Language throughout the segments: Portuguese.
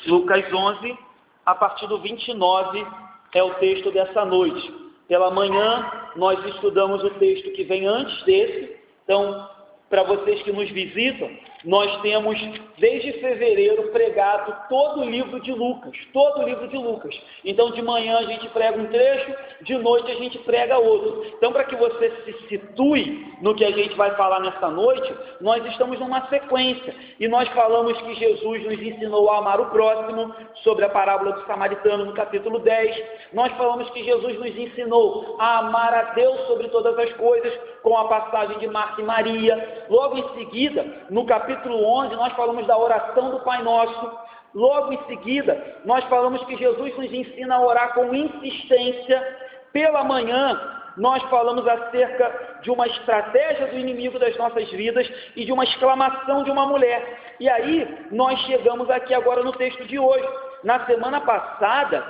Lucas 11, a partir do 29, é o texto dessa noite. Pela manhã, nós estudamos o texto que vem antes desse. Então, para vocês que nos visitam, nós temos, desde fevereiro, pregado todo o livro de Lucas, todo o livro de Lucas. Então, de manhã a gente prega um trecho, de noite a gente prega outro. Então, para que você se situe no que a gente vai falar nessa noite, nós estamos numa sequência, e nós falamos que Jesus nos ensinou a amar o próximo, sobre a parábola do samaritano no capítulo 10, nós falamos que Jesus nos ensinou a amar a Deus sobre todas as coisas, com a passagem de Marta e Maria. Logo em seguida, no capítulo 11, nós falamos da oração do Pai Nosso. Logo em seguida, nós falamos que Jesus nos ensina a orar com insistência. Pela manhã, nós falamos acerca de uma estratégia do inimigo das nossas vidas e de uma exclamação de uma mulher. E aí, nós chegamos aqui agora no texto de hoje. Na semana passada,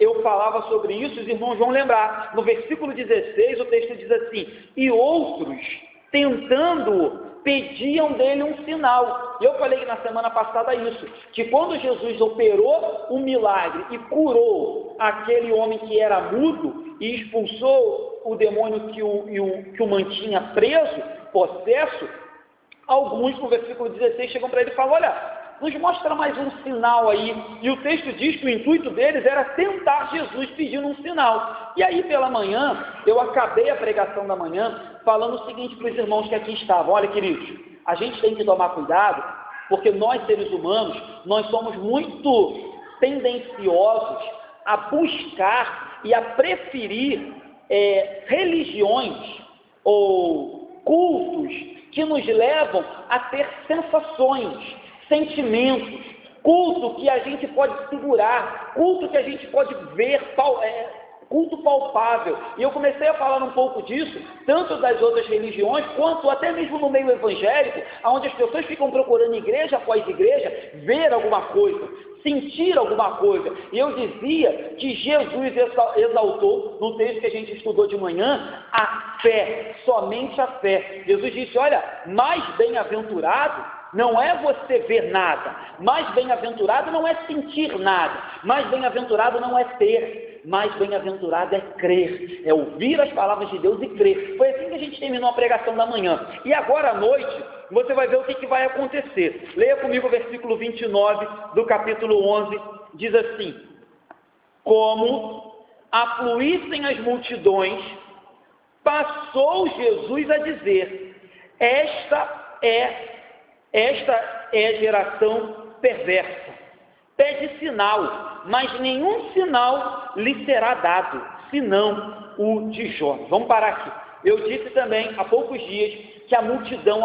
eu falava sobre isso, os irmãos vão lembrar. No versículo 16, o texto diz assim: e outros, tentando, pediam dele um sinal. E eu falei na semana passada isso, que quando Jesus operou um milagre e curou aquele homem que era mudo e expulsou o demônio que o mantinha preso, possesso, alguns no versículo 16 chegam para ele e falam: olha, nos mostra mais um sinal aí. E o texto diz que o intuito deles era tentar Jesus pedindo um sinal. E aí pela manhã, eu acabei a pregação da manhã falando o seguinte para os irmãos que aqui estavam: olha, queridos, a gente tem que tomar cuidado, porque nós seres humanos, nós somos muito tendenciosos a buscar e a preferir religiões ou cultos que nos levam a ter sensações, sentimentos, culto que a gente pode segurar, culto que a gente pode ver, culto palpável. E eu comecei a falar um pouco disso, tanto das outras religiões, quanto até mesmo no meio evangélico, onde as pessoas ficam procurando igreja após igreja, ver alguma coisa, sentir alguma coisa. E eu dizia que Jesus exaltou, no texto que a gente estudou de manhã, a fé, somente a fé. Jesus disse: olha, mais bem-aventurado não é você ver nada, mais bem-aventurado não é sentir nada, mais bem-aventurado não é ter, mais bem-aventurado é crer, é ouvir as palavras de Deus e crer. Foi assim que a gente terminou a pregação da manhã. E agora à noite, você vai ver o que vai acontecer. Leia comigo o versículo 29 do capítulo 11, diz assim: como afluíssem as multidões, passou Jesus a dizer: esta é geração perversa, pede sinal, mas nenhum sinal lhe será dado, senão o de Jonas. Vamos parar aqui. Eu disse também há poucos dias que a multidão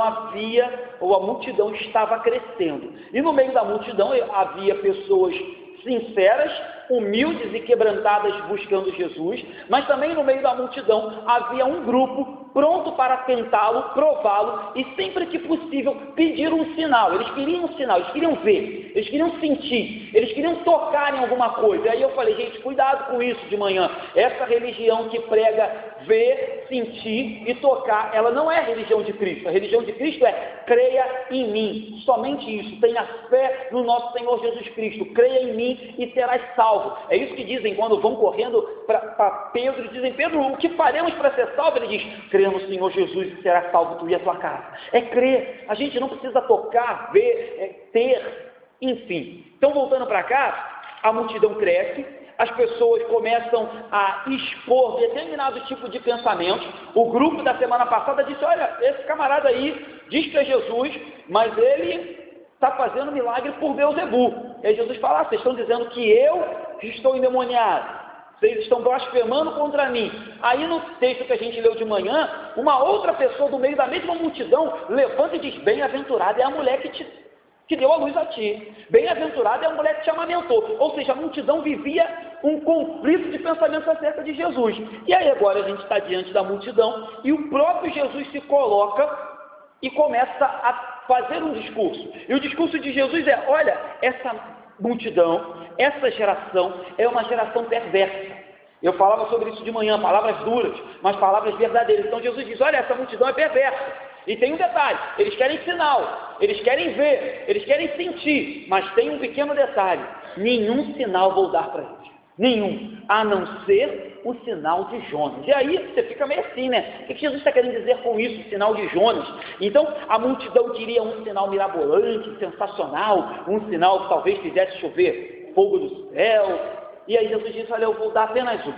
estava crescendo, e no meio da multidão havia pessoas sinceras, humildes e quebrantadas buscando Jesus, mas também no meio da multidão havia um grupo pronto para tentá-lo, prová-lo e sempre que possível pedir um sinal. Eles queriam um sinal, eles queriam ver, eles queriam sentir, eles queriam tocar em alguma coisa. E aí eu falei: gente, cuidado com isso de manhã. Essa religião que prega ver, sentir e tocar, ela não é a religião de Cristo. A religião de Cristo é: creia em mim, somente isso. Tenha fé no nosso Senhor Jesus Cristo, creia em mim e serás salvo. É isso que dizem quando vão correndo para Pedro e dizem: Pedro, o que faremos para ser salvo? Ele diz: creia no Senhor Jesus e será salvo tu e a tua casa. É crer. A gente não precisa tocar, ver, ter, enfim. Então, voltando para cá, a multidão cresce, as pessoas começam a expor determinado tipo de pensamentos. O grupo da semana passada disse: olha, esse camarada aí diz que é Jesus, mas ele está fazendo milagre por Beelzebu. E aí Jesus fala: vocês estão dizendo que eu estou endemoniado, vocês estão blasfemando contra mim. Aí no texto que a gente leu de manhã, uma outra pessoa do meio da mesma multidão levanta e diz: bem-aventurada é a mulher que deu a luz a ti, bem-aventurada é a mulher que te amamentou. Ou seja, a multidão vivia um conflito de pensamentos acerca de Jesus. E aí agora a gente está diante da multidão e o próprio Jesus se coloca e começa a fazer um discurso. E o discurso de Jesus é: olha, essa multidão, essa geração é uma geração perversa. Eu falava sobre isso de manhã, palavras duras, mas palavras verdadeiras. Então Jesus diz: olha, essa multidão é perversa. E tem um detalhe, eles querem sinal, eles querem ver, eles querem sentir, mas tem um pequeno detalhe, nenhum sinal vou dar para eles, nenhum, a não ser o sinal de Jonas. E aí você fica meio assim, né? O que Jesus está querendo dizer com isso, o sinal de Jonas? Então a multidão queria um sinal mirabolante, sensacional, um sinal que talvez fizesse chover fogo do céu, e aí Jesus disse, olha, eu vou dar apenas um,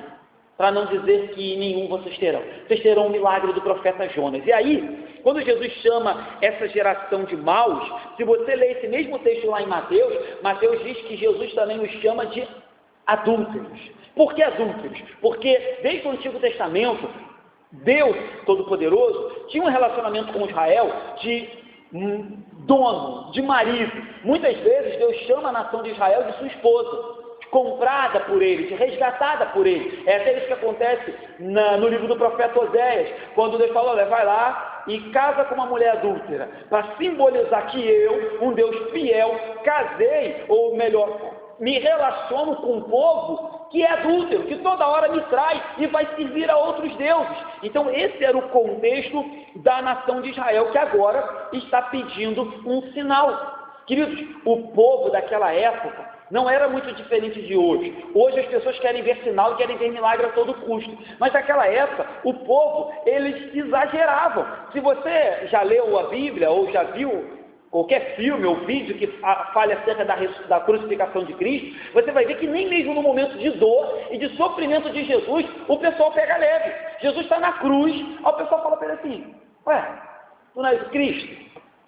para não dizer que nenhum vocês terão o milagre do profeta Jonas. E aí, quando Jesus chama essa geração de maus, se você ler esse mesmo texto lá em Mateus, Mateus diz que Jesus também os chama de adúlteros. Por que adúlteros? Porque desde o Antigo Testamento, Deus Todo-Poderoso tinha um relacionamento com Israel de dono, de marido. Muitas vezes Deus chama a nação de Israel de sua esposa, comprada por ele, resgatada por ele. É até isso que acontece no livro do profeta Oséias, quando Deus fala, olha, vai lá e casa com uma mulher adúltera, para simbolizar que eu, um Deus fiel, casei, ou melhor, me relaciono com um povo que é adúltero, que toda hora me trai e vai servir a outros deuses. Então esse era o contexto da nação de Israel, que agora está pedindo um sinal. Queridos, o povo daquela época não era muito diferente de hoje. Hoje as pessoas querem ver sinal e querem ver milagre a todo custo. Mas naquela época, o povo, eles exageravam. Se você já leu a Bíblia ou já viu qualquer filme ou vídeo que fale acerca da crucificação de Cristo, você vai ver que nem mesmo no momento de dor e de sofrimento de Jesus, o pessoal pega leve. Jesus está na cruz, aí o pessoal fala para ele assim, ué, tu não é Cristo?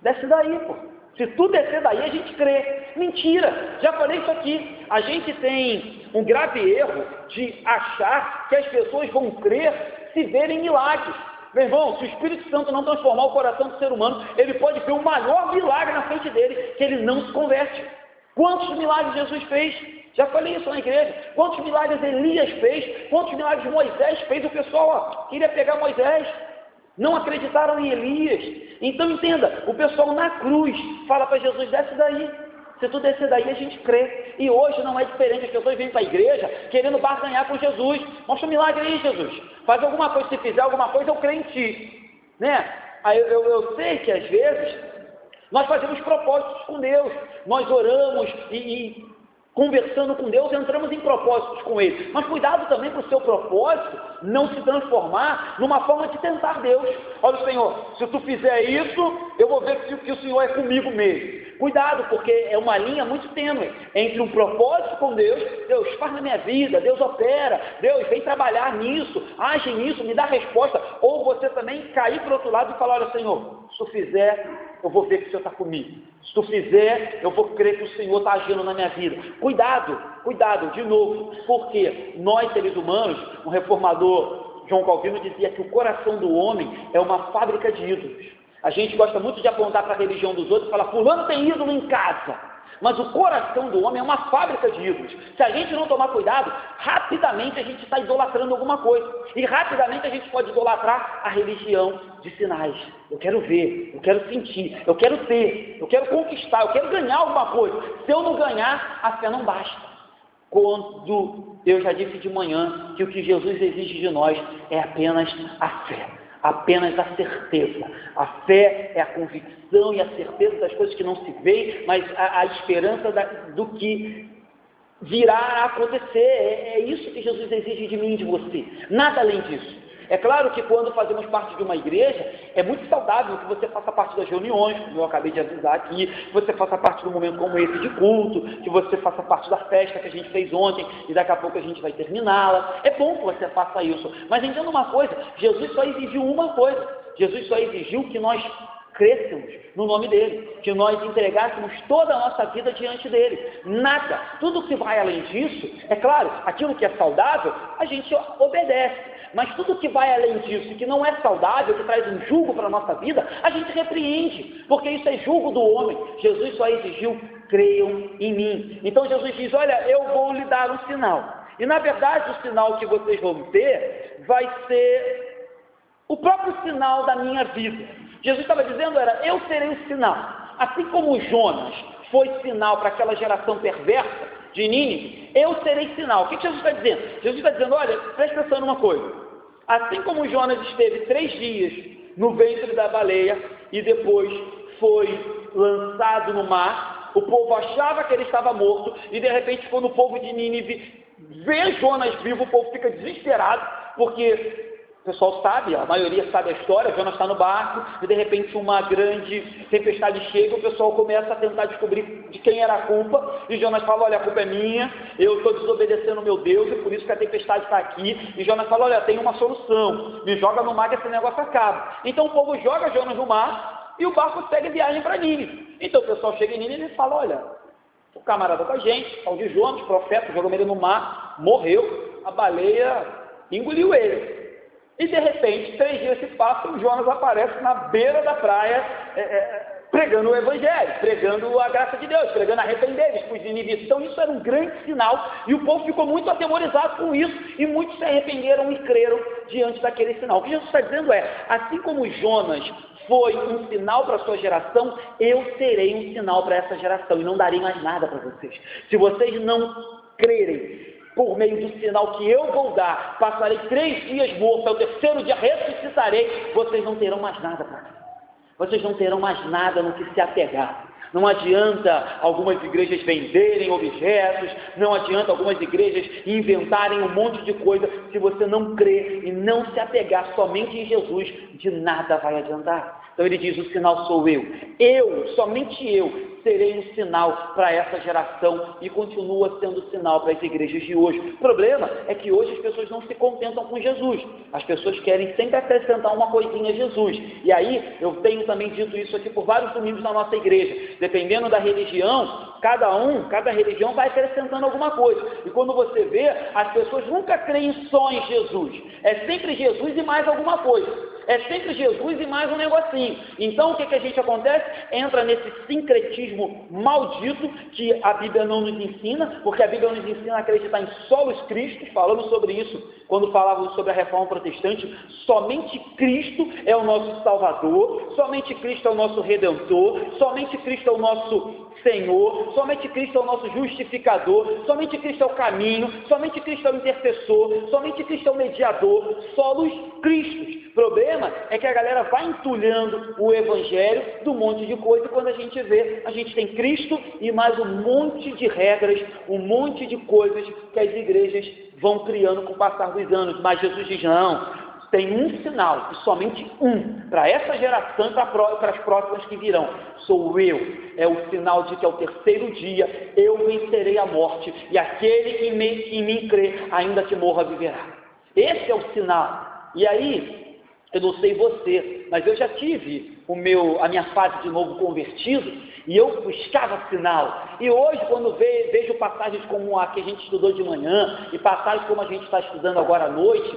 Desce daí, pô. Se tu descer daí, a gente crê. Mentira! Já falei isso aqui. A gente tem um grave erro de achar que as pessoas vão crer se verem milagres. Meu irmão, se o Espírito Santo não transformar o coração do ser humano, ele pode ver o maior milagre na frente dele, que ele não se converte. Quantos milagres Jesus fez? Já falei isso na igreja. Quantos milagres Elias fez? Quantos milagres Moisés fez? O pessoal queria pegar Moisés. Não acreditaram em Elias. Então entenda, o pessoal na cruz fala para Jesus, desce daí. Se tu descer daí, a gente crê. E hoje não é diferente, as pessoas vêm para a igreja querendo barganhar com Jesus. Mostra um milagre aí, Jesus. Faz alguma coisa, se fizer alguma coisa, eu creio em ti. Né? Aí eu sei que às vezes nós fazemos propósitos com Deus. Nós oramos e conversando com Deus, entramos em propósitos com Ele. Mas cuidado também para o seu propósito não se transformar numa forma de tentar Deus. Olha, Senhor, se tu fizer isso, eu vou ver que o Senhor é comigo mesmo. Cuidado, porque é uma linha muito tênue entre um propósito com Deus, Deus faz na minha vida, Deus opera, Deus vem trabalhar nisso, age nisso, me dá resposta, ou você também cair para o outro lado e falar, olha, Senhor, se tu fizer, eu vou ver que o Senhor está comigo. Se tu fizer, eu vou crer que o Senhor está agindo na minha vida. Cuidado, de novo, porque nós, seres humanos, um reformador, João Calvino, dizia que o coração do homem é uma fábrica de ídolos. A gente gosta muito de apontar para a religião dos outros e falar, fulano tem ídolo em casa. Mas o coração do homem é uma fábrica de ídolos. Se a gente não tomar cuidado, rapidamente a gente está idolatrando alguma coisa. E rapidamente a gente pode idolatrar a religião de sinais. Eu quero ver, eu quero sentir, eu quero ter, eu quero conquistar, eu quero ganhar alguma coisa. Se eu não ganhar, a fé não basta. Quando eu já disse de manhã que o que Jesus exige de nós é apenas a fé. Apenas a certeza. A fé é a convicção e a certeza das coisas que não se veem, mas a esperança do que virá a acontecer. É isso que Jesus exige de mim e de você. Nada além disso. É claro que quando fazemos parte de uma igreja, é muito saudável que você faça parte das reuniões, como eu acabei de avisar aqui, que você faça parte de um momento como esse de culto, que você faça parte da festa que a gente fez ontem e daqui a pouco a gente vai terminá-la. É bom que você faça isso, mas entenda uma coisa, Jesus só exigiu uma coisa, Jesus só exigiu que nós crescêssemos no nome dele, que nós entregássemos toda a nossa vida diante dele. Nada, tudo que vai além disso, é claro, aquilo que é saudável, a gente obedece. Mas tudo que vai além disso, que não é saudável, que traz um jugo para a nossa vida, a gente repreende, porque isso é jugo do homem. Jesus só exigiu, creiam em mim. Então Jesus diz, olha, eu vou lhe dar um sinal. E na verdade o sinal que vocês vão ter vai ser o próprio sinal da minha vida. Jesus estava dizendo, eu serei o sinal. Assim como Jonas foi sinal para aquela geração perversa de Nínive, eu serei sinal. O que Jesus está dizendo? Jesus está dizendo, olha, presta atenção numa coisa. Assim como Jonas esteve 3 dias no ventre da baleia e depois foi lançado no mar. O povo achava que ele estava morto e de repente, quando o povo de Nínive vê Jonas vivo, o povo fica desesperado, porque o pessoal sabe, a maioria sabe a história. Jonas está no barco e de repente uma grande tempestade chega, o pessoal começa a tentar descobrir de quem era a culpa, e Jonas fala: olha, a culpa é minha, eu estou desobedecendo meu Deus e por isso que a tempestade está aqui. E Jonas fala: olha, tem uma solução, me joga no mar que esse negócio acaba. Então o povo joga Jonas no mar e o barco segue viagem para Nínive. Então o pessoal chega em Nínive e fala: olha, o camarada com a gente, tal de Jonas, profeta, jogou ele no mar, morreu, a baleia engoliu ele. E de repente, 3 dias se passam, e Jonas aparece na beira da praia, pregando o evangelho, pregando a graça de Deus, pregando arrepender-se para os ninivitas. Então isso era um grande sinal, e o povo ficou muito atemorizado com isso, e muitos se arrependeram e creram diante daquele sinal. O que Jesus está dizendo é: assim como Jonas foi um sinal para a sua geração, eu serei um sinal para essa geração, e não darei mais nada para vocês. Se vocês não crerem por meio do sinal que eu vou dar, passarei 3 dias morto, ao 3º dia ressuscitarei, vocês não terão mais nada para mim. Vocês não terão mais nada no que se apegar. Não adianta algumas igrejas venderem objetos, não adianta algumas igrejas inventarem um monte de coisa. Se você não crer e não se apegar somente em Jesus, de nada vai adiantar. Então ele diz: o sinal sou eu, somente eu, serei um sinal para essa geração, e continua sendo sinal para as igrejas de hoje. O problema é que hoje as pessoas não se contentam com Jesus, as pessoas querem sempre acrescentar uma coisinha a Jesus. E aí eu tenho também dito isso aqui por vários domingos na nossa igreja: dependendo da religião, cada religião vai acrescentando alguma coisa, e quando você vê, as pessoas nunca creem só em Jesus, é sempre Jesus e mais alguma coisa, é sempre Jesus e mais um negocinho. Então o que a gente acontece? Entra nesse sincretismo maldito que a Bíblia não nos ensina, porque a Bíblia nos ensina a acreditar em solos Cristos. Falamos sobre isso quando falávamos sobre a Reforma Protestante. Somente Cristo é o nosso Salvador, somente Cristo é o nosso Redentor, somente Cristo é o nosso Senhor, somente Cristo é o nosso justificador, somente Cristo é o caminho, somente Cristo é o intercessor, somente Cristo é o mediador, solos Cristos. O problema é que a galera vai entulhando o evangelho de um monte de coisa, e quando a gente vê, a gente tem Cristo e mais um monte de regras, um monte de coisas que as igrejas vão criando com o passar dos anos. Mas Jesus diz: não, tem um sinal, e somente um, para essa geração e para as próximas que virão. Sou eu. É o sinal de que ao 3º dia eu vencerei a morte, e aquele que em mim crê, ainda que morra, viverá. Esse é o sinal. E aí, eu não sei você, mas eu já tive a minha fase de novo convertido, e eu buscava sinal. E hoje, quando vejo passagens como a que a gente estudou de manhã, e passagens como a gente está estudando agora à noite,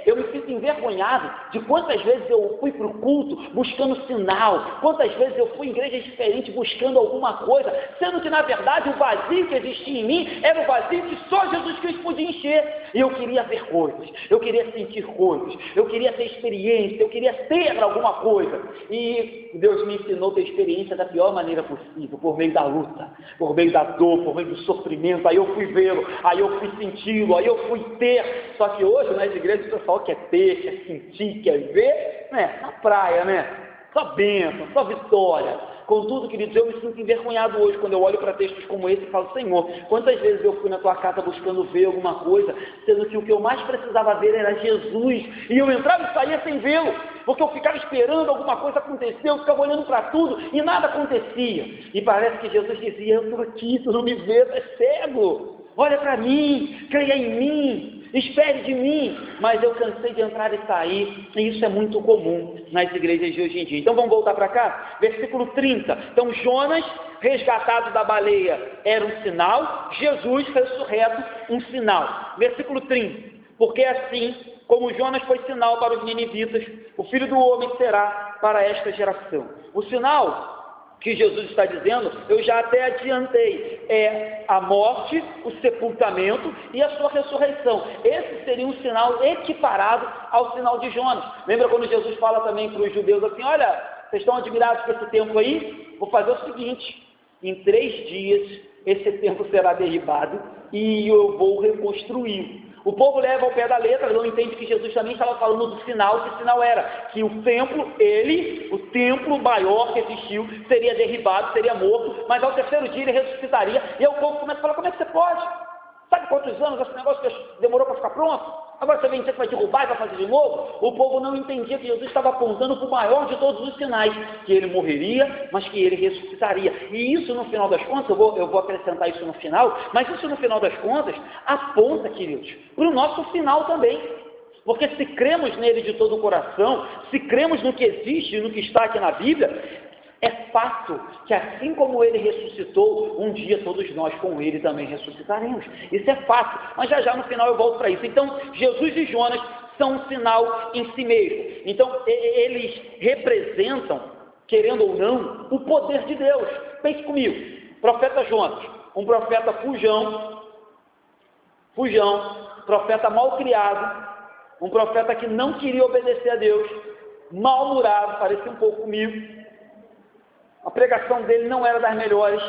eu me sinto envergonhado de quantas vezes eu fui para o culto buscando sinal, quantas vezes eu fui em igrejas diferentes buscando alguma coisa, sendo que na verdade o vazio que existia em mim era o vazio que só Jesus Cristo podia encher. E eu queria ver coisas, eu queria sentir coisas, eu queria ter experiência, eu queria ter alguma coisa. E Deus me ensinou a ter experiência da pior maneira possível, por meio da luta, por meio da dor, por meio do sofrimento. Aí eu fui vê-lo, aí eu fui senti-lo, aí eu fui ter. Só que hoje nas igrejas o pessoal quer ter, quer sentir, quer ver, né? Na praia, né? Só bênção, só vitória. Contudo, queridos, eu me sinto envergonhado hoje quando eu olho para textos como esse e falo: Senhor, quantas vezes eu fui na tua casa buscando ver alguma coisa, sendo que o que eu mais precisava ver era Jesus, e eu entrava e saía sem vê-lo, porque eu ficava esperando alguma coisa acontecer, eu ficava olhando para tudo e nada acontecia. E parece que Jesus dizia: eu estou aqui, tu não me vês, é cego, olha para mim, creia em mim, espere de mim. Mas eu cansei de entrar e sair, e isso é muito comum nas igrejas de hoje em dia. Então vamos voltar para cá, versículo 30. Então Jonas, resgatado da baleia, era um sinal, Jesus ressurreto, um sinal. Versículo 30. Porque assim como Jonas foi sinal para os ninivitas, o Filho do Homem será para esta geração. O sinal que Jesus está dizendo, eu já até adiantei, é a morte, o sepultamento e a sua ressurreição. Esse seria um sinal equiparado ao sinal de Jonas. Lembra quando Jesus fala também para os judeus assim: olha, vocês estão admirados com esse templo aí? Vou fazer o seguinte: em 3 dias esse templo será derribado e eu vou reconstruí-lo. O povo leva ao pé da letra, não entende que Jesus também estava falando do sinal, que o sinal era que o templo, o templo maior que existiu, seria derribado, seria morto, mas ao terceiro dia ele ressuscitaria, e aí o povo começa a falar, como é que você pode? Sabe quantos anos esse negócio demorou para ficar pronto? Agora você vem dizer que vai derrubar e vai fazer de novo? O povo não entendia que Jesus estava apontando para o maior de todos os sinais, que ele morreria, mas que ele ressuscitaria. E isso, no final das contas, eu vou acrescentar isso no final, mas isso, no final das contas, aponta, queridos, para o nosso final também. Porque se cremos nele de todo o coração, se cremos no que existe e no que está aqui na Bíblia, é fato que assim como ele ressuscitou, um dia todos nós com ele também ressuscitaremos. Isso é fato, mas já no final eu volto para isso. Então, Jesus e Jonas são um sinal em si mesmo. Então, eles representam, querendo ou não, o poder de Deus. Pense comigo, profeta Jonas, um profeta fujão, profeta mal criado, um profeta que não queria obedecer a Deus, mal-humorado, parecia um pouco comigo. A pregação dele não era das melhores,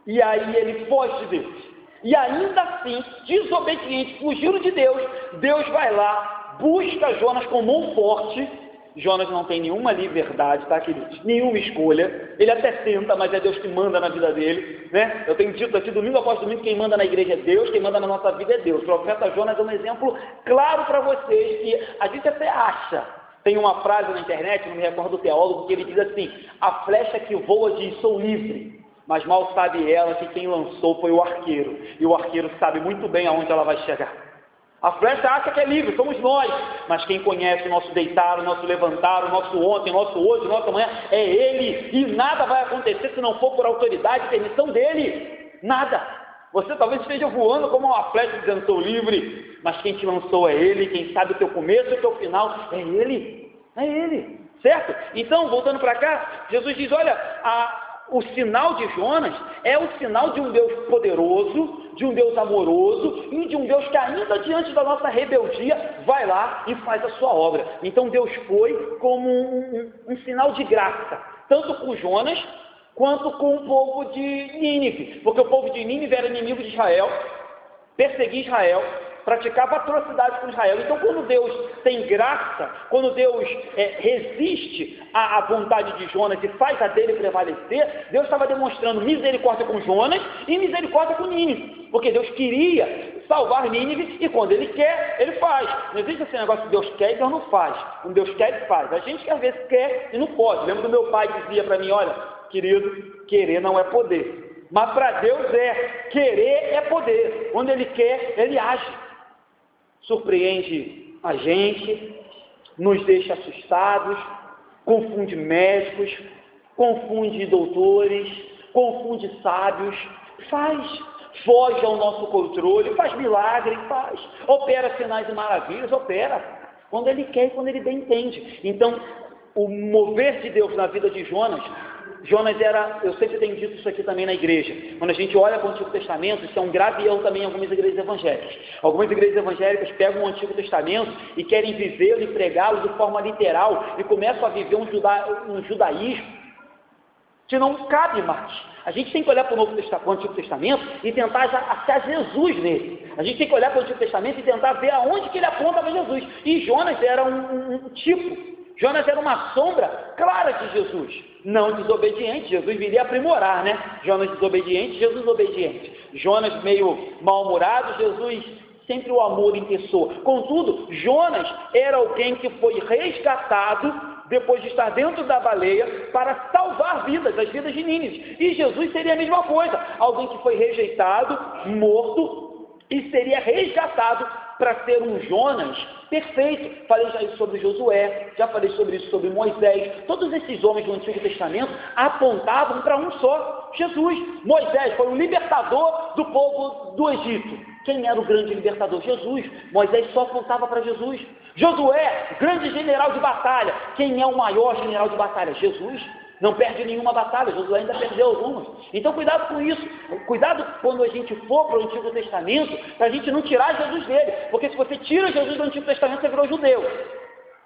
e aí ele foge de Deus. E ainda assim, desobediente, fugindo de Deus, Deus vai lá, busca Jonas com mão forte. Jonas não tem nenhuma liberdade, tá, queridos? Nenhuma escolha. Ele até tenta, mas é Deus que manda na vida dele, né? Eu tenho dito aqui, domingo após domingo, quem manda na igreja é Deus, quem manda na nossa vida é Deus. O profeta Jonas é um exemplo claro para vocês, que a gente até acha. Tem uma frase na internet, não me recordo do teólogo, que ele diz assim: a flecha que voa diz sou livre, mas mal sabe ela que quem lançou foi o arqueiro, e o arqueiro sabe muito bem aonde ela vai chegar. A flecha acha que é livre, somos nós, mas quem conhece o nosso deitar, o nosso levantar, o nosso ontem, o nosso hoje, o nosso amanhã, é Ele, e nada vai acontecer se não for por autoridade e permissão dele, nada. Você talvez esteja voando como uma flecha dizendo sou livre, mas quem te lançou é Ele, quem sabe o teu começo e o teu final é Ele, certo? Então, voltando para cá, Jesus diz, olha, o sinal de Jonas é o sinal de um Deus poderoso, de um Deus amoroso e de um Deus que ainda diante da nossa rebeldia vai lá e faz a sua obra. Então Deus foi como um sinal de graça, tanto com Jonas quanto com o povo de Nínive, porque o povo de Nínive era inimigo de Israel, perseguia Israel, praticava atrocidades com Israel. Então, quando Deus tem graça, quando Deus resiste à vontade de Jonas e faz a dele prevalecer, Deus estava demonstrando misericórdia com Jonas e misericórdia com Nínive, porque Deus queria salvar Nínive e quando Ele quer, Ele faz. Não existe esse negócio que Deus quer e Deus não faz. Quando Deus quer, Ele faz. A gente que às vezes quer e não pode. Lembro do meu pai dizia para mim, olha, querido, querer não é poder, mas para Deus querer é poder. Quando Ele quer, Ele age. Surpreende a gente, nos deixa assustados, confunde médicos, confunde doutores, confunde sábios, foge ao nosso controle, faz milagre, opera sinais e maravilhas, opera, quando Ele quer e quando Ele bem entende. Então, o mover de Deus na vida de Jonas era, eu sempre tenho dito isso aqui também na igreja, quando a gente olha para o Antigo Testamento, isso é um grave erro também em algumas igrejas evangélicas. Algumas igrejas evangélicas pegam o Antigo Testamento e querem vivê-lo e pregá-lo de forma literal e começam a viver um judaísmo que não cabe mais. A gente tem que olhar para o Antigo Testamento e tentar achar Jesus nele. A gente tem que olhar para o Antigo Testamento e tentar ver aonde que ele aponta para Jesus. E Jonas era um tipo. Jonas era uma sombra clara de Jesus, não desobediente. Jesus viria aprimorar, né? Jonas desobediente, Jesus obediente. Jonas meio mal-humorado, Jesus sempre o amor em pessoa. Contudo, Jonas era alguém que foi resgatado depois de estar dentro da baleia para salvar vidas, as vidas de Nínive. E Jesus seria a mesma coisa, alguém que foi rejeitado, morto e seria resgatado para ser um Jonas perfeito. Falei já isso sobre Josué, já falei sobre isso sobre Moisés. Todos esses homens do Antigo Testamento apontavam para um só, Jesus. Moisés foi o libertador do povo do Egito. Quem era o grande libertador? Jesus. Moisés só apontava para Jesus. Josué, grande general de batalha. Quem é o maior general de batalha? Jesus. Não perde nenhuma batalha, Josué ainda perdeu algumas. Então cuidado com isso, cuidado quando a gente for para o Antigo Testamento, para a gente não tirar Jesus dele, porque se você tira Jesus do Antigo Testamento, você virou judeu.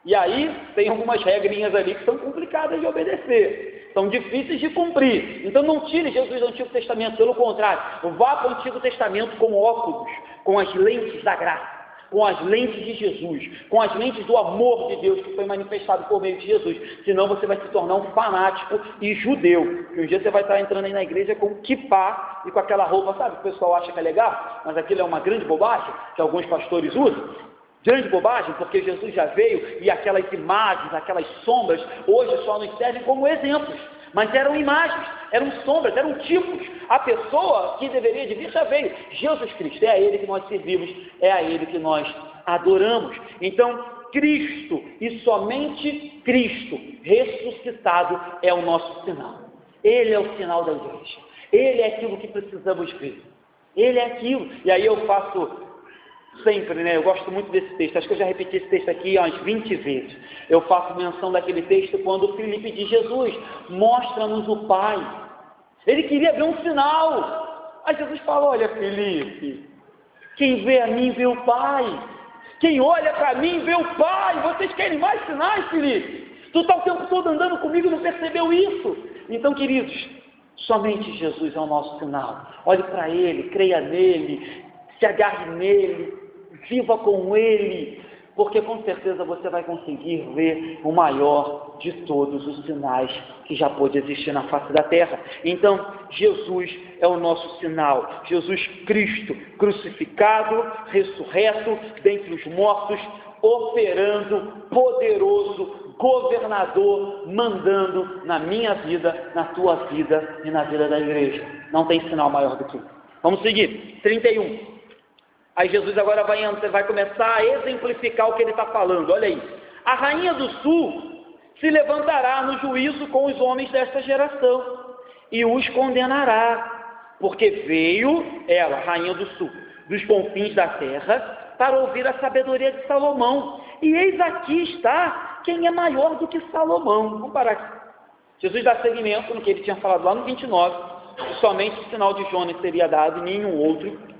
E aí tem algumas regrinhas ali que são complicadas de obedecer, são difíceis de cumprir. Então não tire Jesus do Antigo Testamento, pelo contrário, vá para o Antigo Testamento com óculos, com as lentes da graça. com as lentes de Jesus, com as lentes do amor de Deus que foi manifestado por meio de Jesus. Senão você vai se tornar um fanático e judeu. Que um dia você vai estar entrando aí na igreja com kippá e com aquela roupa, sabe, que o pessoal acha que é legal, mas aquilo é uma grande bobagem que alguns pastores usam. Grande bobagem, porque Jesus já veio e aquelas imagens, aquelas sombras, hoje só nos servem como exemplos. Mas eram imagens, eram sombras, eram tipos. A pessoa que deveria de vir já veio. Jesus Cristo, é a Ele que nós servimos, é a Ele que nós adoramos. Então, Cristo e somente Cristo ressuscitado é o nosso sinal. Ele é o sinal da igreja. Ele é aquilo que precisamos ver. Ele é aquilo. E aí eu faço sempre, né? Eu gosto muito desse texto. Acho que eu já repeti esse texto aqui umas 20 vezes. Eu faço menção daquele texto quando Filipe diz: Jesus, mostra-nos o Pai. Ele queria ver um sinal. Aí Jesus fala: olha, Filipe, quem vê a mim vê o Pai. Quem olha para mim vê o Pai. Vocês querem mais sinais, Filipe? Tu está o tempo todo andando comigo e não percebeu isso? Então, queridos, somente Jesus é o nosso sinal. Olhe para Ele, creia nele, se agarre nele, viva com Ele, porque com certeza você vai conseguir ver o maior de todos os sinais que já pôde existir na face da terra. Então, Jesus é o nosso sinal. Jesus Cristo, crucificado, ressurreto dentre os mortos, operando, poderoso, governador, mandando na minha vida, na tua vida e na vida da igreja. Não tem sinal maior do que isso. Vamos seguir. 31. Aí Jesus agora vai começar a exemplificar o que ele está falando. Olha aí. A rainha do sul se levantará no juízo com os homens desta geração e os condenará, porque veio ela, rainha do sul, dos confins da terra, para ouvir a sabedoria de Salomão. E eis aqui está quem é maior do que Salomão. Vamos parar aqui. Jesus dá seguimento no que ele tinha falado lá no 29, que somente o sinal de Jonas seria dado e nenhum outro.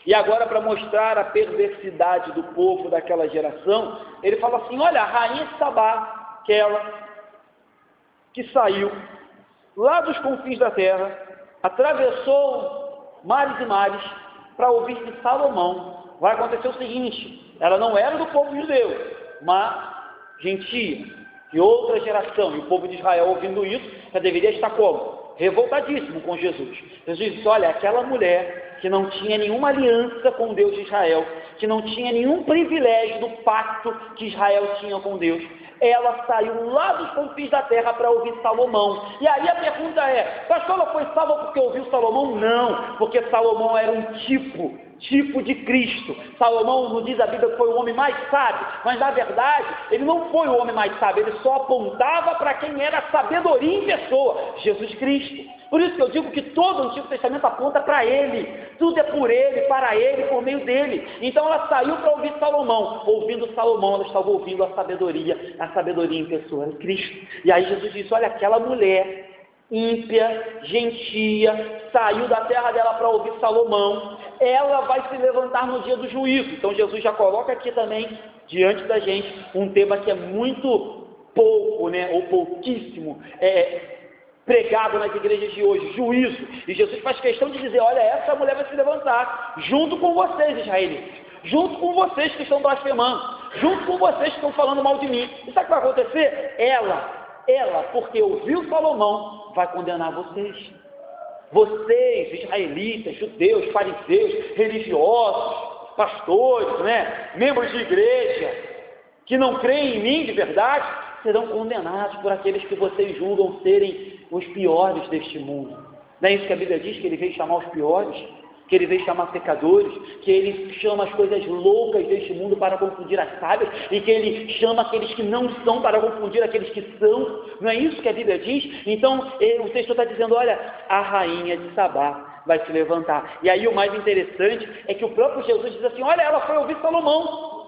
E agora, para mostrar a perversidade do povo daquela geração, ele fala assim: olha, a rainha de Sabá, aquela que saiu lá dos confins da terra, atravessou mares e mares para ouvir de Salomão. Vai acontecer o seguinte: ela não era do povo judeu, mas gentia, de outra geração, e o povo de Israel, ouvindo isso, já deveria estar como? Revoltadíssimo com Jesus. Jesus disse: olha, aquela mulher que não tinha nenhuma aliança com o Deus de Israel, que não tinha nenhum privilégio do pacto que Israel tinha com Deus, ela saiu lá dos confins da terra para ouvir Salomão. E aí a pergunta é: pastor, ela foi salva porque ouviu Salomão? Não, porque Salomão era um tipo de Cristo. Salomão, não diz a Bíblia que foi o homem mais sábio, mas na verdade ele não foi o homem mais sábio, ele só apontava para quem era a sabedoria em pessoa, Jesus Cristo. Por isso que eu digo que todo o Antigo Testamento aponta para Ele, tudo é por Ele, para Ele, por meio dEle. Então ela saiu para ouvir Salomão. Ouvindo Salomão, ela estava ouvindo a sabedoria em pessoa, em Cristo. E aí Jesus disse: olha, aquela mulher ímpia, gentia, saiu da terra dela para ouvir Salomão, ela vai se levantar no dia do juízo. Então Jesus já coloca aqui também, diante da gente, um tema que é muito pouco, né, ou pouquíssimo, pregado nas igrejas de hoje: juízo. E Jesus faz questão de dizer: olha, essa mulher vai se levantar, junto com vocês, israelitas, junto com vocês que estão blasfemando, junto com vocês que estão falando mal de mim. E sabe o que vai acontecer? Ela, porque ouviu Salomão, vai condenar vocês. Vocês, israelitas, judeus, fariseus, religiosos, pastores, né, membros de igreja, que não creem em mim de verdade, serão condenados por aqueles que vocês julgam serem os piores deste mundo. Não é isso que a Bíblia diz, que ele veio chamar os piores, que ele veio chamar pecadores, que ele chama as coisas loucas deste mundo para confundir as sábias, e que ele chama aqueles que não são para confundir aqueles que são. Não é isso que a Bíblia diz? Então o texto está dizendo: olha, a rainha de Sabá vai se levantar. E aí o mais interessante é que o próprio Jesus diz assim: olha, ela foi ouvir Salomão,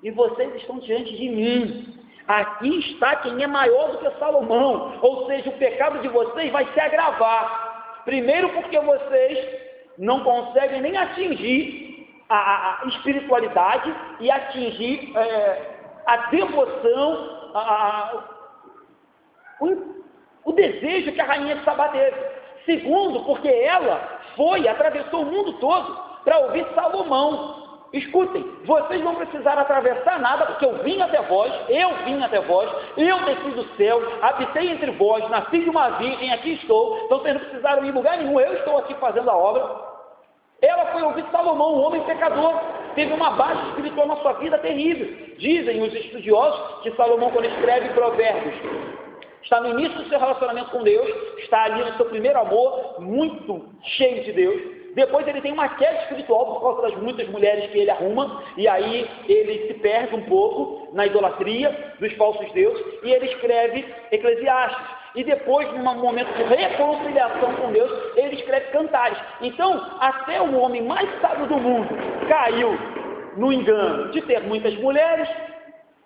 e vocês estão diante de mim. Aqui está quem é maior do que Salomão. Ou seja, o pecado de vocês vai se agravar. Primeiro porque vocês não conseguem nem atingir a espiritualidade e atingir a devoção, o desejo que a rainha de Sabá teve. Segundo, porque ela atravessou o mundo todo para ouvir Salomão. escutem, vocês não precisaram atravessar nada, porque eu vim até vós, eu desci do céu, habitei entre vós, nasci de uma virgem, aqui estou, então vocês não precisaram ir em lugar nenhum, eu estou aqui fazendo a obra. Ela foi ouvir Salomão, um homem pecador, teve uma baixa espiritual na sua vida terrível. Dizem os estudiosos que Salomão, quando escreve Provérbios, está no início do seu relacionamento com Deus, está ali no seu primeiro amor, muito cheio de Deus. Depois ele tem uma queda espiritual por causa das muitas mulheres que ele arruma, e aí ele se perde um pouco na idolatria dos falsos deuses, e ele escreve Eclesiastes. E depois, num momento de reconciliação com Deus, ele escreve Cantares. Então, até o homem mais sábio do mundo caiu no engano de ter muitas mulheres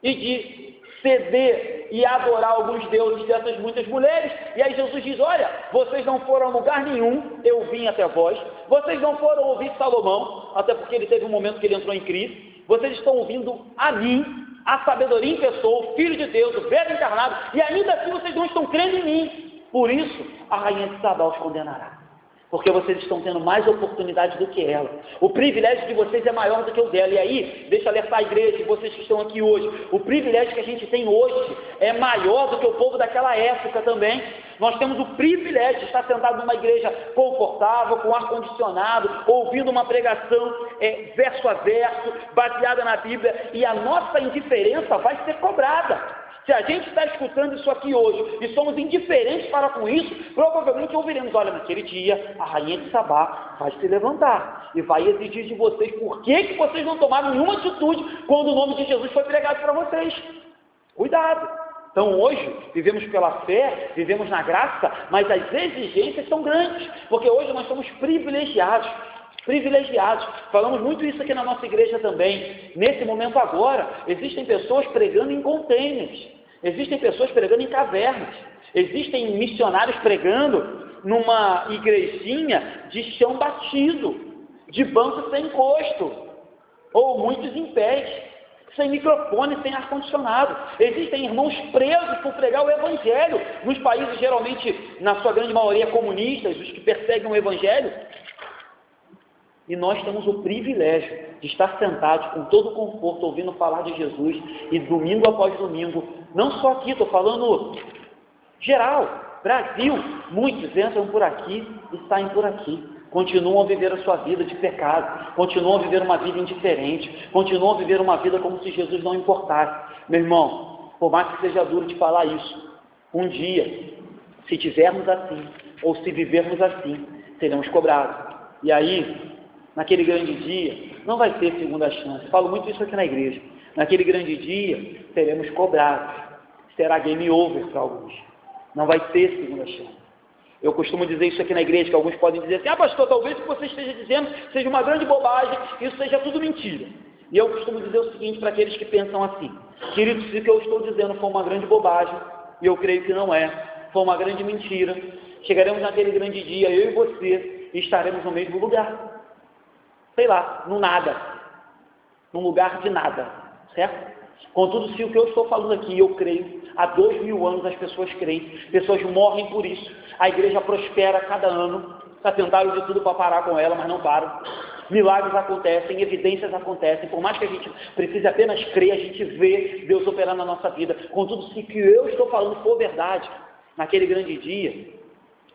e de ceder e adorar alguns deuses dessas muitas mulheres. E aí Jesus diz: olha, vocês não foram a lugar nenhum, eu vim até vós. Vocês não foram ouvir Salomão, até porque ele teve um momento que ele entrou em crise. Vocês estão ouvindo a mim, a sabedoria em pessoa, o Filho de Deus, o Verbo encarnado, e ainda assim vocês não estão crendo em mim. Por isso, a rainha de Sabá os condenará, porque vocês estão tendo mais oportunidade do que ela. O privilégio de vocês é maior do que o dela. E aí, deixa eu alertar a igreja, vocês que estão aqui hoje, o privilégio que a gente tem hoje é maior do que o povo daquela época também. Nós temos o privilégio de estar sentado numa igreja confortável, com ar-condicionado, ouvindo uma pregação verso a verso, baseada na Bíblia, e a nossa indiferença vai ser cobrada. Se a gente está escutando isso aqui hoje e somos indiferentes para com isso, provavelmente ouviremos: olha, naquele dia a rainha de Sabá vai se levantar e vai exigir de vocês por que vocês não tomaram nenhuma atitude quando o nome de Jesus foi pregado para vocês. Cuidado! Então hoje vivemos pela fé, vivemos na graça, mas as exigências são grandes, porque hoje nós somos privilegiados. Falamos muito isso aqui na nossa igreja também. Nesse momento agora, existem pessoas pregando em containers, existem pessoas pregando em cavernas, existem missionários pregando numa igrejinha de chão batido, de banco sem encosto, ou muitos em pés, sem microfone, sem ar-condicionado. Existem irmãos presos por pregar o Evangelho, nos países geralmente, na sua grande maioria, comunistas, os que perseguem o Evangelho. E nós temos o privilégio de estar sentados com todo o conforto, ouvindo falar de Jesus, e domingo após domingo, não só aqui, estou falando geral, Brasil, muitos entram por aqui e saem por aqui, continuam a viver a sua vida de pecado, continuam a viver uma vida indiferente, continuam a viver uma vida como se Jesus não importasse. Meu irmão, por mais que seja duro de falar isso, um dia, se tivermos assim, ou se vivermos assim, seremos cobrados. E aí, naquele grande dia, não vai ter segunda chance. Falo muito isso aqui na igreja. Naquele grande dia, seremos cobrados. Será game over para alguns. Não vai ter segunda chance. Eu costumo dizer isso aqui na igreja, que alguns podem dizer assim: pastor, talvez o que você esteja dizendo seja uma grande bobagem, isso seja tudo mentira. E eu costumo dizer o seguinte para aqueles que pensam assim: queridos, se o que eu estou dizendo for uma grande bobagem, e eu creio que não é, for uma grande mentira, chegaremos naquele grande dia, eu e você, e estaremos no mesmo lugar. Sei lá, no nada, num lugar de nada, certo? Contudo, se o que eu estou falando aqui, eu creio, há 2000 anos as pessoas creem, pessoas morrem por isso, a igreja prospera cada ano, já tentaram de tudo para parar com ela, mas não param, milagres acontecem, evidências acontecem, por mais que a gente precise apenas crer, a gente vê Deus operar na nossa vida. Contudo, se o que eu estou falando for verdade, naquele grande dia,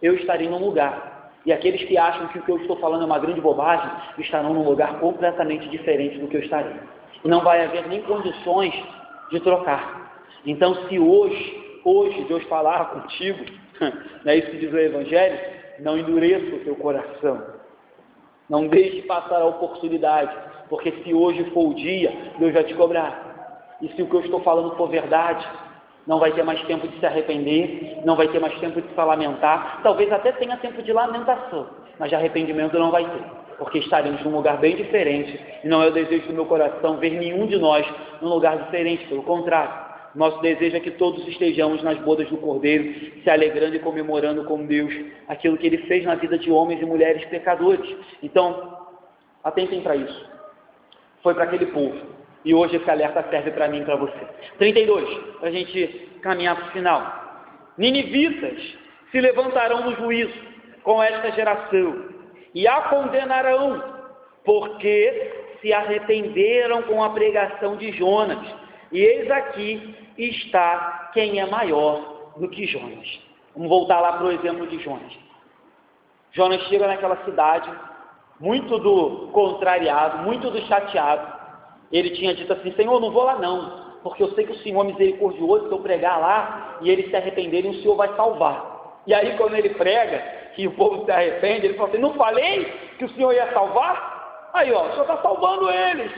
eu estarei num lugar. E aqueles que acham que o que eu estou falando é uma grande bobagem, estarão num lugar completamente diferente do que eu estarei. E não vai haver nem condições de trocar. Então, se hoje Deus falar contigo, não é isso que diz o Evangelho, não endureça o teu coração. Não deixe passar a oportunidade, porque se hoje for o dia, Deus vai te cobrar. E se o que eu estou falando for verdade, não vai ter mais tempo de se arrepender, não vai ter mais tempo de se lamentar, talvez até tenha tempo de lamentação, mas de arrependimento não vai ter, porque estaremos num lugar bem diferente, e não é o desejo do meu coração ver nenhum de nós num lugar diferente, pelo contrário, nosso desejo é que todos estejamos nas bodas do Cordeiro, se alegrando e comemorando com Deus aquilo que Ele fez na vida de homens e mulheres pecadores. Então, atentem para isso, foi para aquele povo. E hoje esse alerta serve para mim e para você. 32, para a gente caminhar para o final. Ninivitas se levantarão no juízo com esta geração e a condenarão, porque se arrependeram com a pregação de Jonas. E eis aqui está quem é maior do que Jonas. Vamos voltar lá para o exemplo de Jonas. Jonas chega naquela cidade, muito do contrariado, muito do chateado. Ele tinha dito assim: Senhor, não vou lá não, porque eu sei que o Senhor é misericordioso, se eu pregar lá e eles se arrependerem, o Senhor vai salvar. E aí quando ele prega, que o povo se arrepende, ele fala assim: não falei que o Senhor ia salvar? Aí ó, o Senhor está salvando eles.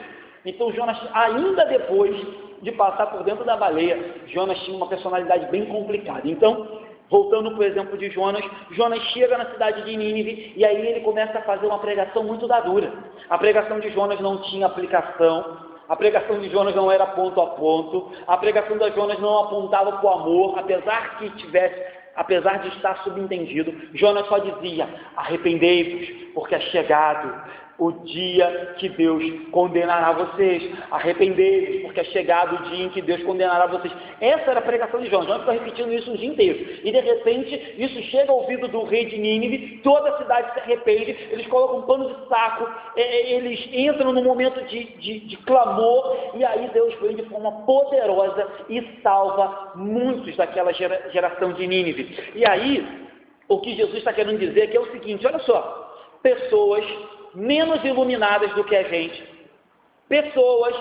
Então Jonas, ainda depois de passar por dentro da baleia, Jonas tinha uma personalidade bem complicada. Então, voltando para o exemplo de Jonas, Jonas chega na cidade de Nínive e aí ele começa a fazer uma pregação muito dura. A pregação de Jonas não tinha aplicação, a pregação de Jonas não era ponto a ponto, a pregação de Jonas não apontava para o amor, apesar de estar subentendido. Jonas só dizia: arrependei-vos, porque é chegado o dia que Deus condenará vocês. Arrependei-vos, porque é chegado o dia em que Deus condenará vocês. Essa era a pregação de Jonas. Jonas está repetindo isso o dia inteiro. E de repente, isso chega ao ouvido do rei de Nínive, toda a cidade se arrepende, eles colocam um pano de saco, eles entram num momento de clamor, e aí Deus vem de forma poderosa e salva muitos daquela geração de Nínive. E aí, o que Jesus está querendo dizer aqui é o seguinte: olha só, pessoas menos iluminadas do que a gente, pessoas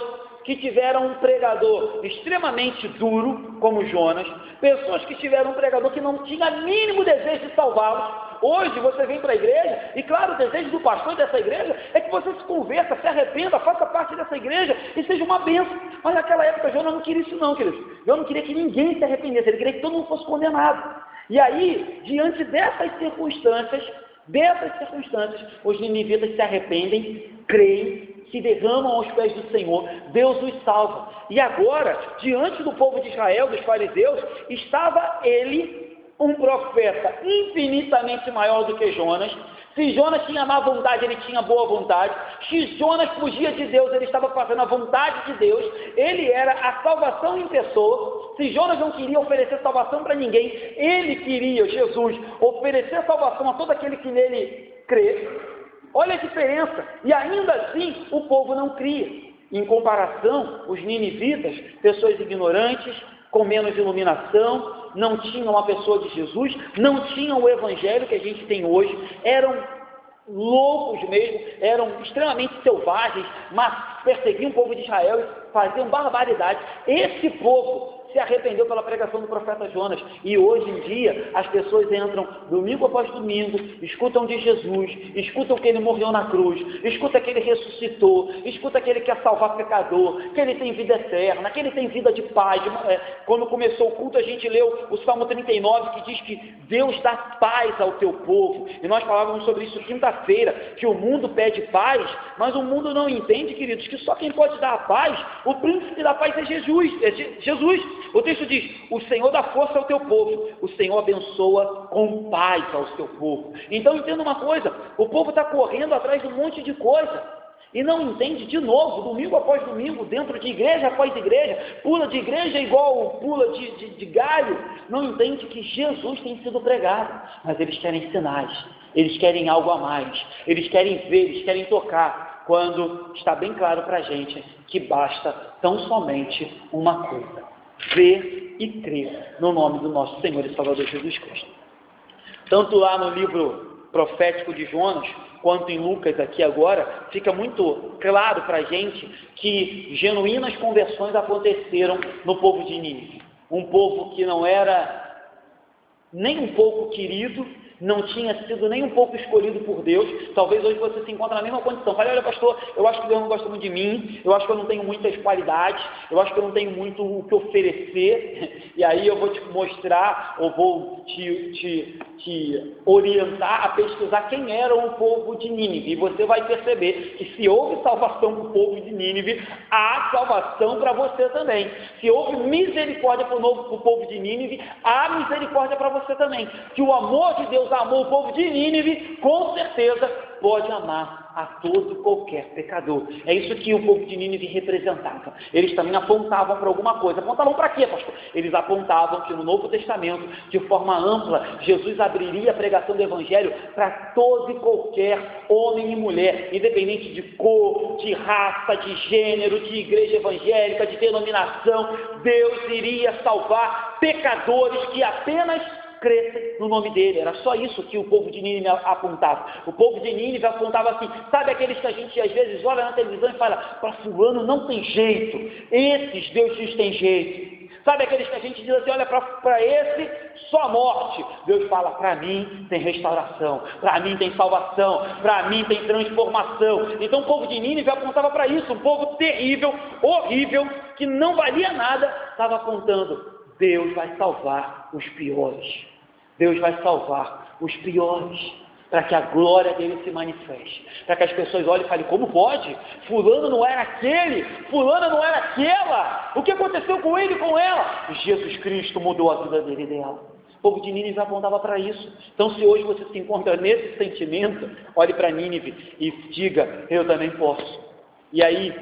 que tiveram um pregador extremamente duro, como Jonas, pessoas que tiveram um pregador que não tinha mínimo desejo de salvá-los. Hoje você vem para a igreja, e claro, o desejo do pastor dessa igreja é que você se converta, se arrependa, faça parte dessa igreja e seja uma bênção. Mas naquela época Jonas não queria isso não, queridos. Jonas não queria que ninguém se arrependesse, ele queria que todo mundo fosse condenado. E aí, diante dessas circunstâncias, os ninivitas se arrependem, creem, se derramam aos pés do Senhor, Deus os salva. E agora, diante do povo de Israel, dos fariseus, estava ele, um profeta infinitamente maior do que Jonas. Se Jonas tinha má vontade, ele tinha boa vontade. Se Jonas fugia de Deus, ele estava fazendo a vontade de Deus. Ele era a salvação em pessoa. Se Jonas não queria oferecer salvação para ninguém, ele queria, Jesus, oferecer salvação a todo aquele que nele crê. Olha a diferença. E ainda assim, o povo não cria. Em comparação, os ninivitas, pessoas ignorantes, com menos iluminação, não tinham a pessoa de Jesus, não tinham o evangelho que a gente tem hoje, eram loucos mesmo, eram extremamente selvagens, mas perseguiam o povo de Israel e faziam barbaridade. Esse povo se arrependeu pela pregação do profeta Jonas, e hoje em dia as pessoas entram domingo após domingo, escutam de Jesus, escutam que ele morreu na cruz, escutam que ele ressuscitou, escutam que ele quer salvar pecador, que ele tem vida eterna, que ele tem vida de paz. Quando começou o culto a gente leu o Salmo 39, que diz que Deus dá paz ao teu povo, e nós falávamos sobre isso quinta-feira, que o mundo pede paz, mas o mundo não entende, queridos, que só quem pode dar a paz, o príncipe da paz é Jesus. O texto diz: o Senhor dá força ao teu povo, o Senhor abençoa com paz ao seu povo. Então entenda uma coisa, o povo está correndo atrás de um monte de coisa, e não entende, de novo, domingo após domingo, dentro de igreja após igreja, pula de igreja igual pula de galho, não entende que Jesus tem sido pregado, mas eles querem sinais, eles querem algo a mais, eles querem ver, eles querem tocar, quando está bem claro para a gente que basta tão somente uma coisa: ver e crer no nome do nosso Senhor e Salvador Jesus Cristo. Tanto lá no livro profético de Jonas, quanto em Lucas aqui agora, fica muito claro para a gente que genuínas conversões aconteceram no povo de Nínive. Um povo que não era nem um pouco querido, não tinha sido nem um pouco escolhido por Deus. Talvez hoje você se encontre na mesma condição. Fale: olha, pastor, eu acho que Deus não gosta muito de mim, eu acho que eu não tenho muitas qualidades, eu acho que eu não tenho muito o que oferecer, e aí eu vou te mostrar, ou vou te orientar a pesquisar quem era o povo de Nínive, e você vai perceber que se houve salvação para o povo de Nínive, há salvação para você também. Se houve misericórdia para o povo de Nínive, há misericórdia para você também. Que o amor de Deus amou o povo de Nínive, com certeza pode amar a todo e qualquer pecador. É isso que o povo de Nínive representava. Eles também apontavam para alguma coisa. Apontavam para quê, pastor? Eles apontavam que no Novo Testamento, de forma ampla, Jesus abriria a pregação do Evangelho para todo e qualquer homem e mulher, independente de cor, de raça, de gênero, de igreja evangélica, de denominação. Deus iria salvar pecadores que apenas crescem no nome dele. Era só isso que o povo de Nínive apontava. O povo de Nínive apontava assim, sabe aqueles que a gente às vezes olha na televisão e fala, para fulano não tem jeito, esses Deus diz tem jeito. Sabe aqueles que a gente diz assim, olha, para esse só morte. Deus fala, para mim tem restauração, para mim tem salvação, para mim tem transformação. Então o povo de Nínive apontava para isso, um povo terrível, horrível, que não valia nada, estava apontando, Deus vai salvar os piores. Deus vai salvar os piores, para que a glória dele se manifeste, para que as pessoas olhem e falem, como pode? Fulano não era aquele, fulana não era aquela, o que aconteceu com ele e com ela? Jesus Cristo mudou a vida dele e dela. O povo de Nínive apontava para isso. Então se hoje você se encontra nesse sentimento, olhe para Nínive e diga, eu também posso. E aí,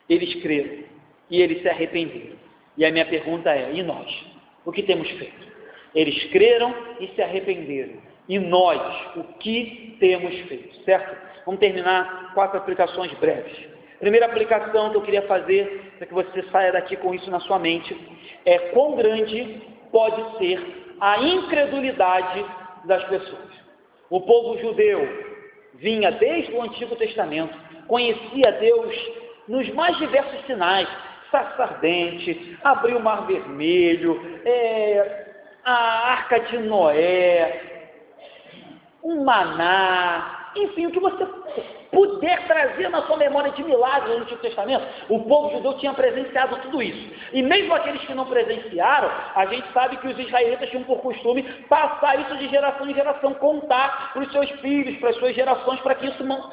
eles creram, e eles se arrependeram. E a minha pergunta é, e nós? O que temos feito? Eles creram e se arrependeram. E nós, o que temos feito? Certo? Vamos terminar 4 aplicações breves. Primeira aplicação que eu queria fazer, para que você saia daqui com isso na sua mente, é quão grande pode ser a incredulidade das pessoas. O povo judeu vinha desde o Antigo Testamento, conhecia Deus nos mais diversos sinais, sarça ardente, abriu o Mar Vermelho, a Arca de Noé, um maná, enfim, o que você puder trazer na sua memória de milagres no Antigo Testamento, o povo judeu tinha presenciado tudo isso. E mesmo aqueles que não presenciaram, a gente sabe que os israelitas tinham por costume passar isso de geração em geração, contar para os seus filhos, para as suas gerações, para que isso não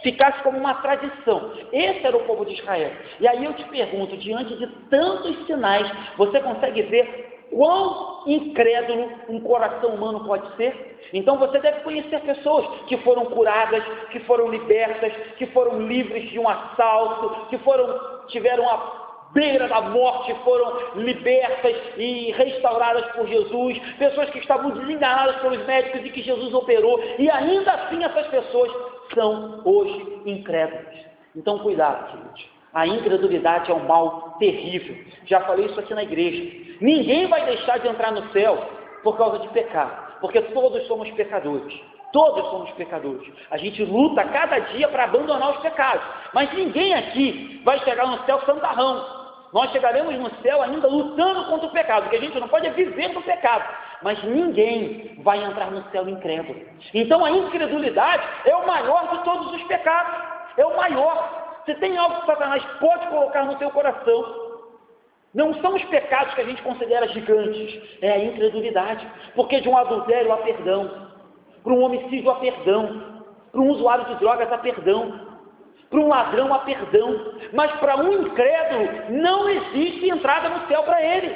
ficasse como uma tradição. Esse era o povo de Israel. E aí eu te pergunto, diante de tantos sinais, você consegue ver quão incrédulo um coração humano pode ser? Então você deve conhecer pessoas que foram curadas, que foram libertas, que foram livres de um assalto, que tiveram a beira da morte, foram libertas e restauradas por Jesus, pessoas que estavam desenganadas pelos médicos e que Jesus operou, e ainda assim essas pessoas são hoje incrédulas. Então cuidado, gente. A incredulidade é um mal terrível. Já falei isso aqui na igreja. Ninguém vai deixar de entrar no céu por causa de pecado, porque todos somos pecadores. Todos somos pecadores. A gente luta cada dia para abandonar os pecados, mas ninguém aqui vai chegar no céu santarrão. Nós chegaremos no céu ainda lutando contra o pecado, porque a gente não pode viver do pecado, mas ninguém vai entrar no céu incrédulo. Então a incredulidade é o maior de todos os pecados, é o maior. Se tem algo que Satanás pode colocar no teu coração, não são os pecados que a gente considera gigantes, é a incredulidade, porque de um adultério há perdão, para um homicídio há perdão, para um usuário de drogas há perdão, para um ladrão há perdão, mas para um incrédulo não existe entrada no céu para ele.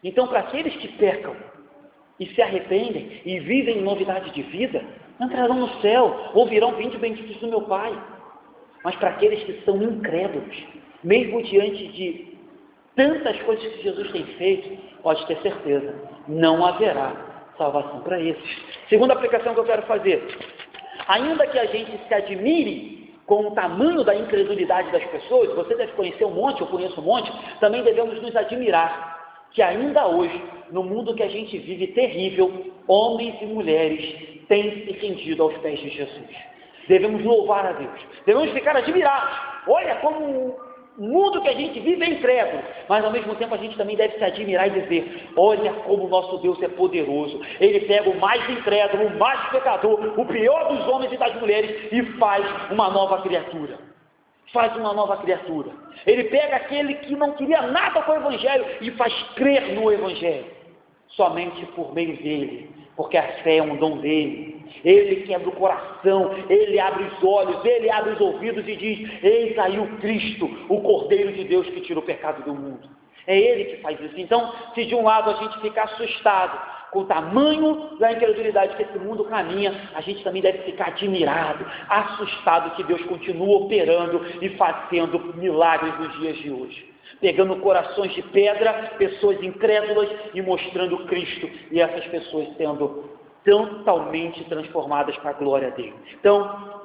Então, para aqueles que pecam e se arrependem e vivem em novidade de vida, entrarão no céu, ouvirão vinde benditos do meu Pai. Mas para aqueles que são incrédulos, mesmo diante de tantas coisas que Jesus tem feito, pode ter certeza, não haverá salvação para esses. Segunda aplicação que eu quero fazer, ainda que a gente se admire com o tamanho da incredulidade das pessoas, você deve conhecer um monte, eu conheço um monte, também devemos nos admirar, que ainda hoje, no mundo que a gente vive terrível, homens e mulheres têm se rendido aos pés de Jesus. Devemos louvar a Deus, devemos ficar admirados. Olha como o mundo que a gente vive é incrédulo, mas ao mesmo tempo a gente também deve se admirar e dizer, olha como o nosso Deus é poderoso. Ele pega o mais incrédulo, o mais pecador, o pior dos homens e das mulheres e faz uma nova criatura. Faz uma nova criatura. Ele pega aquele que não queria nada com o Evangelho e faz crer no Evangelho, somente por meio dele, porque a fé é um dom dele. Ele quebra o coração, ele abre os olhos, ele abre os ouvidos e diz, eis aí o Cristo, o Cordeiro de Deus que tira o pecado do mundo. É ele que faz isso. Então, se de um lado a gente fica assustado com o tamanho da incredulidade que esse mundo caminha, a gente também deve ficar admirado, assustado que Deus continua operando e fazendo milagres nos dias de hoje. Pegando corações de pedra, pessoas incrédulas e mostrando Cristo, e essas pessoas sendo totalmente transformadas para a glória dele. Então,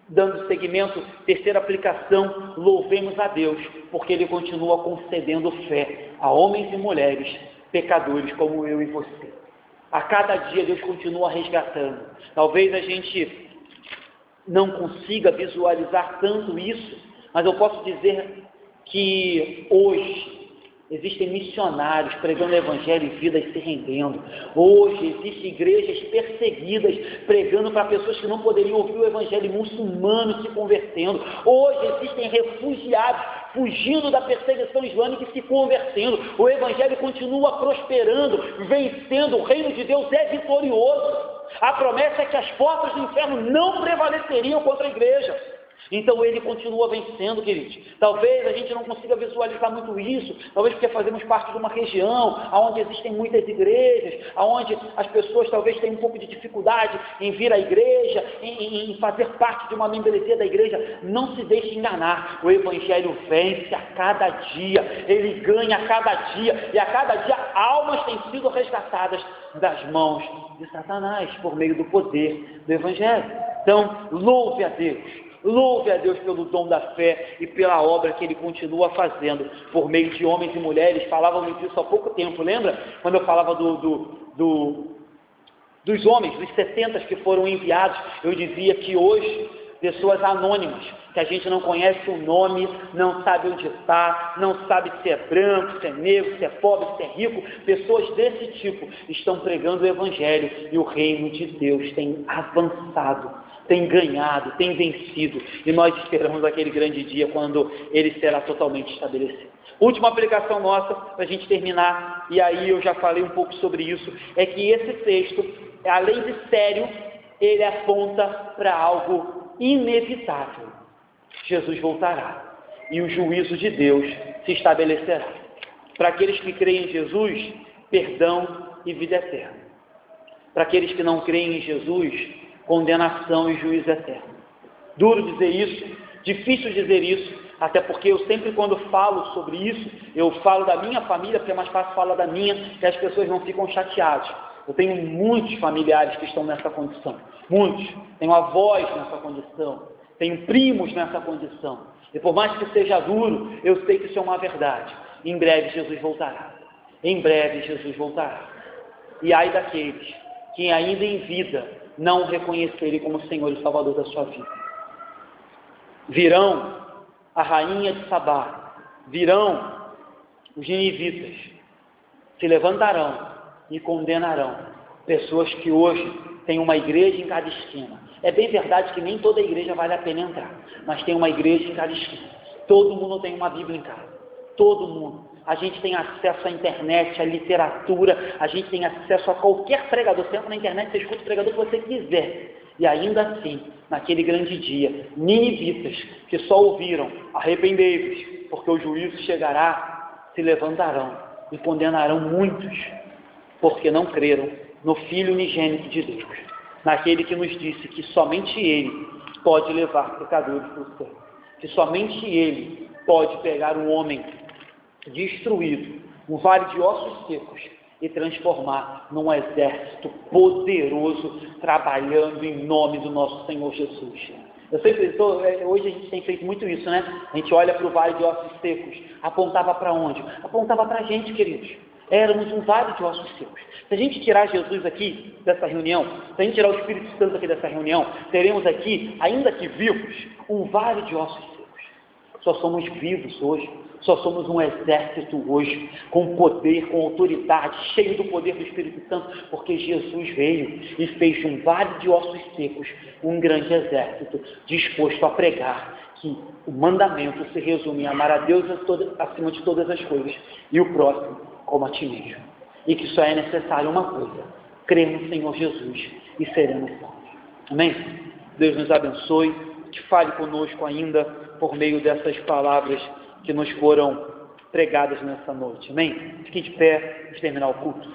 dando seguimento, terceira aplicação, louvemos a Deus, porque Ele continua concedendo fé a homens e mulheres, pecadores como eu e você. A cada dia Deus continua resgatando. Talvez a gente não consiga visualizar tanto isso, mas eu posso dizer que hoje existem missionários pregando o evangelho e vidas se rendendo. Hoje existem igrejas perseguidas pregando para pessoas que não poderiam ouvir o evangelho, muçulmanos se convertendo. Hoje existem refugiados fugindo da perseguição islâmica e se convertendo. O evangelho continua prosperando, vencendo. O reino de Deus é vitorioso. A promessa é que as portas do inferno não prevaleceriam contra a igreja. Então ele continua vencendo, queridos. Talvez a gente não consiga visualizar muito isso, talvez porque fazemos parte de uma região onde existem muitas igrejas, onde as pessoas talvez tenham um pouco de dificuldade em vir à igreja, em fazer parte de uma membresia da igreja. Não se deixe enganar, o evangelho vence a cada dia, ele ganha a cada dia, e a cada dia almas têm sido resgatadas das mãos de Satanás, por meio do poder do evangelho. Então, louve a Deus pelo dom da fé e pela obra que Ele continua fazendo por meio de homens e mulheres. Falávamos disso há pouco tempo, lembra? Quando eu falava dos homens, dos 70 que foram enviados, eu dizia que hoje, pessoas anônimas, que a gente não conhece o nome, não sabe onde está, não sabe se é branco, se é negro, se é pobre, se é rico, pessoas desse tipo estão pregando o Evangelho e o reino de Deus tem avançado, tem ganhado, tem vencido, e nós esperamos aquele grande dia quando ele será totalmente estabelecido. Última aplicação nossa, para a gente terminar, e aí eu já falei um pouco sobre isso, é que esse texto, além de sério, ele aponta para algo inevitável. Jesus voltará, e o juízo de Deus se estabelecerá. Para aqueles que creem em Jesus, perdão e vida eterna. Para aqueles que não creem em Jesus, condenação e juízo eterno. Duro dizer isso, difícil dizer isso, até porque eu sempre quando falo sobre isso, eu falo da minha família, porque é mais fácil falar da minha, que as pessoas não ficam chateadas. Eu tenho muitos familiares que estão nessa condição, muitos, tenho avós nessa condição, tenho primos nessa condição, e por mais que seja duro, eu sei que isso é uma verdade. Em breve Jesus voltará, em breve Jesus voltará, e ai daqueles que ainda em vida não reconhecerem como Senhor e Salvador da sua vida. Virão a rainha de Sabá, virão os ninivitas, se levantarão e condenarão pessoas que hoje têm uma igreja em cada esquina. É bem verdade que nem toda igreja vale a pena entrar, mas tem uma igreja em cada esquina. Todo mundo tem uma Bíblia em casa, todo mundo. A gente tem acesso à internet, à literatura, a gente tem acesso a qualquer pregador. Você entra na internet, você escuta o pregador que você quiser. E ainda assim, naquele grande dia, ninivitas que só ouviram, arrependei-vos, porque o juízo chegará, se levantarão e condenarão muitos, porque não creram no Filho unigênito de Deus, naquele que nos disse que somente Ele pode levar pecadores para o céu, que somente Ele pode pegar um homem destruído, um vale de ossos secos, e transformar num exército poderoso, trabalhando em nome do nosso Senhor Jesus. Hoje a gente tem feito muito isso, né? A gente olha para o vale de ossos secos, apontava para onde? Apontava para a gente, queridos. Éramos um vale de ossos secos. Se a gente tirar Jesus aqui dessa reunião, se a gente tirar o Espírito Santo aqui dessa reunião, teremos aqui, ainda que vivos, um vale de ossos secos. Só somos vivos hoje. Só somos um exército hoje, com poder, com autoridade, cheio do poder do Espírito Santo, porque Jesus veio e fez de um vale de ossos secos um grande exército, disposto a pregar que o mandamento se resume em amar a Deus acima de todas as coisas e o próximo como a ti mesmo. E que só é necessário uma coisa: crer no Senhor Jesus e seremos salvos. Amém? Deus nos abençoe, que fale conosco ainda por meio dessas palavras que nos foram pregadas nessa noite. Amém? Fiquem de pé, vamos terminar o culto.